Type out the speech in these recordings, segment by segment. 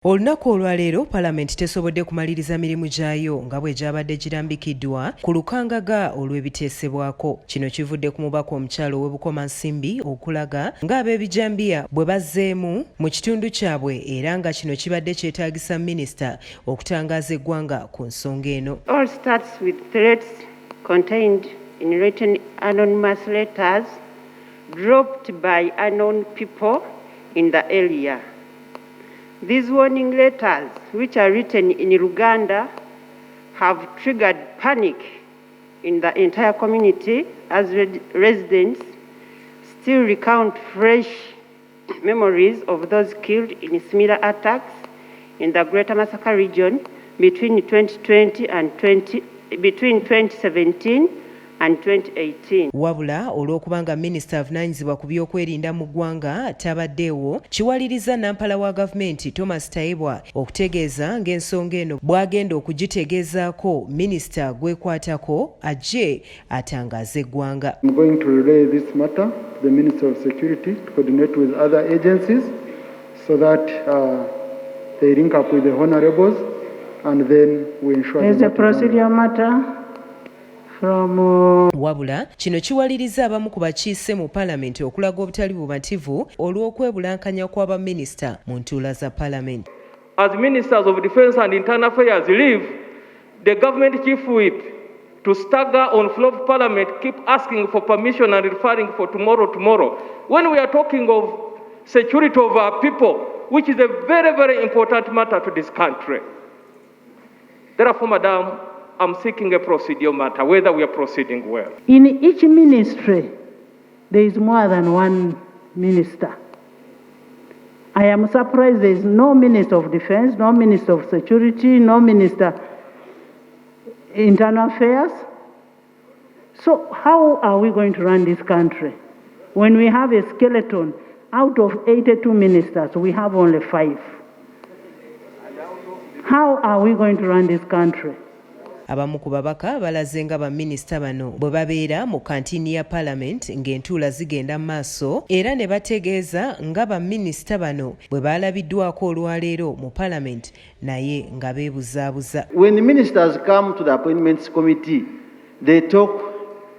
Olunaku olwaleero Palamenti tesobodde kumaliriza mirimu gyayo nga bwe gyabadde girambikiddwa ku lukangaga olw'ebiteesebwako. Kino kivudde ku mubaka omukyalo ow'e okulaga ng'ab'ebijambiya bwe bazzeemu mu kitundu kyabwe era nga kino kibadde kyetaagisa Minisita okutangaaza eggwanga ku nsonga eno. All starts with threats contained in written anonymous letters dropped by unknown people in the area. These warning letters, which are written in Luganda, have triggered panic in the entire community as residents still recount fresh memories of those killed in similar attacks in the Greater Masaka region between 2017 and 2018. Wabula olw'okubanga Minisita avunaanyizibwa ku by'okwerinda mu ggwanga tabaddeewo, kiwaliriza Nampala wa gavumenti Thomas Tayibwa okutegeeza ng'ensonga eno bw'agenda okugitegeezaako Minisita gwekwatako ajje atangaaze eggwanga. I'm going to relay this matter to the Minister of Security to coordinate with other agencies so that they link up with the honorables and then we ensure there's a procedure matter. Wabula kino kiwaliriza abamu ku bakiise mu Palamenti okulaga obutali bumativu olw'okwebulankanya kw'aba Minisita mu ntuula za Palamenti. As Ministers of Defence and Internal Affairs leave, the government chief whip to stagger on floor of Parliament keep asking for permission and referring for tomorrow. When we are talking of security of our people, which is a very, very important matter to this country. Therefore, Madam, I'm seeking a procedure matter, whether we are proceeding well. In each ministry, there is more than one minister. I am surprised there is no Minister of Defense, no Minister of Security, no Minister Internal Affairs. So how are we going to run this country? When we have a skeleton, out of 82 ministers, we have only 5. How are we going to run this country? Abamu ku babaka balaze nga baminisita bano bwe babeera mu kantiini ya Palamenti ng'entuula zigenda mu maaso era ne bategeeza nga baminisita bano bwe baalabiddwako olwaleero mu Palamenti naye nga beebuzaabuza. When the ministers come to the appointments committee, they talk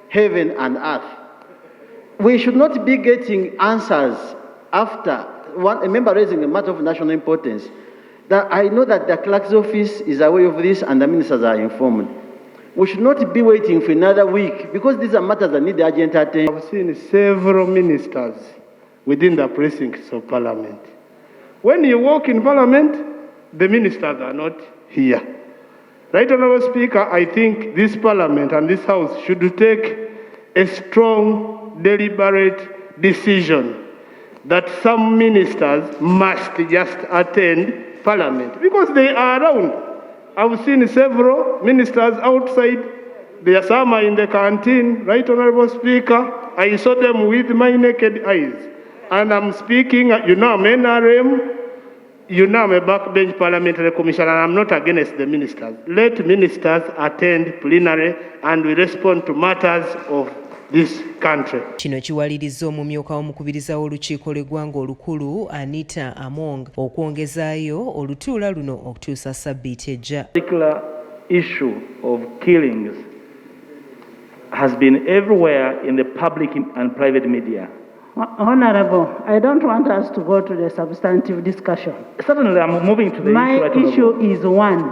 heaven and earth. We should not be getting answers after a member raising a matter of national importance. That I know that the clerk's office is aware of this and the ministers are informed. We should not be waiting for another week because these are matters that need urgent attention. I've seen several ministers within the precincts of Parliament. When you walk in Parliament, the ministers are not here. Right, Honourable Speaker, I think this Parliament and this House should take a strong, deliberate decision that some ministers must just attend Parliament because they are around. I've seen several ministers outside. There are some in the canteen, right, Honourable Speaker. I saw them with my naked eyes. And I'm speaking, you know, I'm NRM, you know, I'm a backbench parliamentary commissioner, and I'm not against the ministers. Let ministers attend plenary and we respond to matters of this country. Kino kiwaliriza omumyuka w'omukubiriza w'olukiiko lw'eggwanga olukulu Anita Among okwongezaayo olutuula luno okutuusa Ssabbiiti ejja. Particular issue of killings has been everywhere in the public and private media. Honorable, I don't want us to go to the substantive discussion. Certainly, I'm moving to the My issue. issue is one.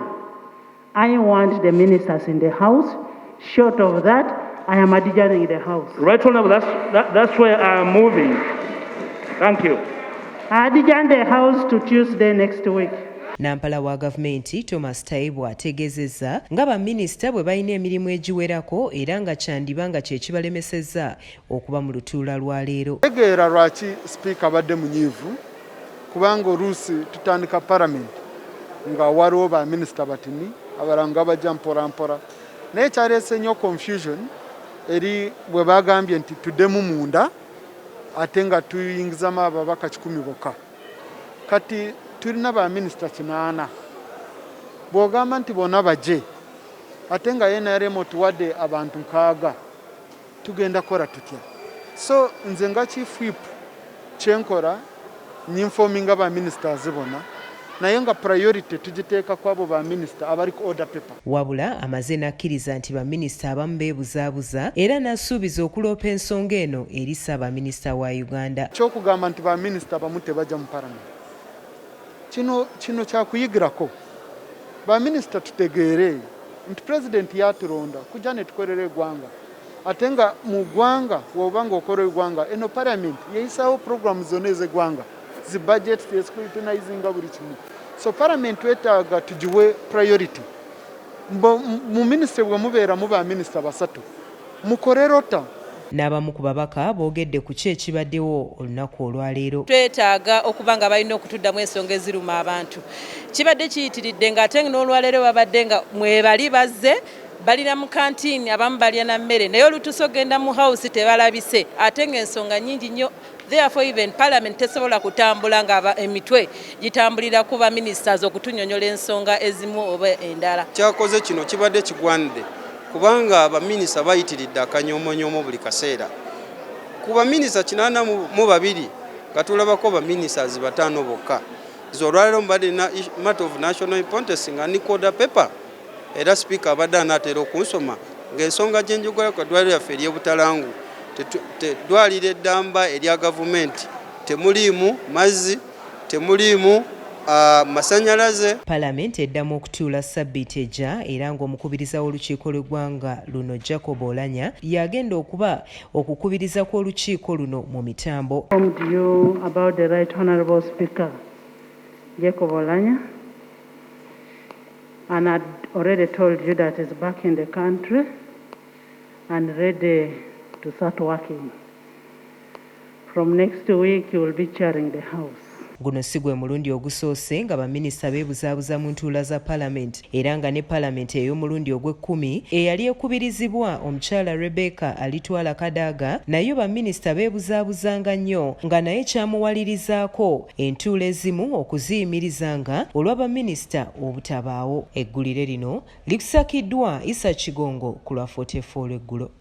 I want the ministers in the House. Short of that, I am adjourning the House. Right, Honorable, that's where I'm moving. Thank you. I adjourn the House to Tuesday next week. Nampala wa gavumenti Thomas Tayibwa ategeezezza nga baminisita bwe balina emirimu egiwerako era nga kyandibanga kye kibalemesezza okuba mu lutuula lwa leero. Tegeera lwaki Sipiika abadde munyiivu kubanga oluusi tutandika Palamenti nga waliwo baminisita batini abalala nga bajja mpola naye kyaleese nnyo confusion eri bwe bagambye nti tuddemu munda ate nga tuyingizamu ababaka 10 bokka. Kati tulina baminisita 8 bw'ogamba nti bonna bajje ate nga NRM otuwadde abantu 6 tugenda kola tutya? So nze nga chief whip kyenkola nyinfominga ba ministers bonna naye nga priority tugiteeka ku abo ba minisita abali ku order paper. Wabula amaze n'akkiriza nti baminisita abamu beebuzaabuza era n'asuubiza okuloopa ensonga eno eri Ssaabaminisita wa Uganda. Kyokugamba nti baminisita abamu tebajja mu palamenti, kino kyakuyigirako. Baminisita tutegeere nti pulezidenti yatulonda kujja ne tukolera eggwanga, ate nga mu ggwanga woba ng'okola eggwanga eno palamenti yeyisaawo puroguramu zonna ez'eggwanga, zi budget scrutinizinga buli kimu. So palamenti twetaaga tugiwe priority. Mu minisitule bwe mubeera mu baminisita basatu mukole rota. N'abamu ku babaka boogedde ku ki ekibaddewo olunaku olwaleero. Twetaaga okuba nga balina okutuddamu ensonga eziruma abantu. Kibadde kiyitiridde ng'ate n'olwaleero babadde nga mwebali bazze balina mu kantiini, abamu balya na mmere, naye olutuusa ogenda mu house tebalabise, ate ng'ensonga nnyingi nnyo. Therefore even parliament tesobola kutambula nga emitwe gitambulira ku ba ministers okutunyonyola ensonga ezimu oba endala. Kyakoze kino kibadde kigwanidde kubanga abaminisita bayitiridde akanyoomonyomo buli kaseera. Ku baminisita 82 katulabako baministas 5 bokka. Olwaleero mbadde na matter of national importance nga ni order paper, era speaker abadde anaatera okunsoma ng'ensonga gye njogera ku ddwaliro lyaffe ery'Ebutalangu teddwaliro eddamba erya gavumenti temuliimu mazzi, temuliimu masanyalaze. Palamenti eddamu okutuula ssabbiiti ejja era ng'omukubiriza w'olukiiko lw'eggwanga luno Jacob Olanya yagenda okuba okukubiriza kw'olukiiko luno mu mitambo. About the Right Honourable Speaker Jacob Olanya, and I'd already told you that he's back in the country and ready to start working. From next week, you will be chairing the House. Guno si gwe mulundi ogusoose nga baminisita beebuzaabuza mu ntuula za palamenti era nga ne palamenti ey'omulundi ogw'ekkumi eyali ekubirizibwa omukyala Rebecca Alitwala Kadaga nayo baminisita beebuzaabuzanga nnyo nga naye kyamuwalirizaako entuula ezimu okuziyimirizanga olwa baminisita obutabaawo. Eggulire lino likusakiddwa Isa Kigongo ku lwa 44 Olwe'Ggulawo.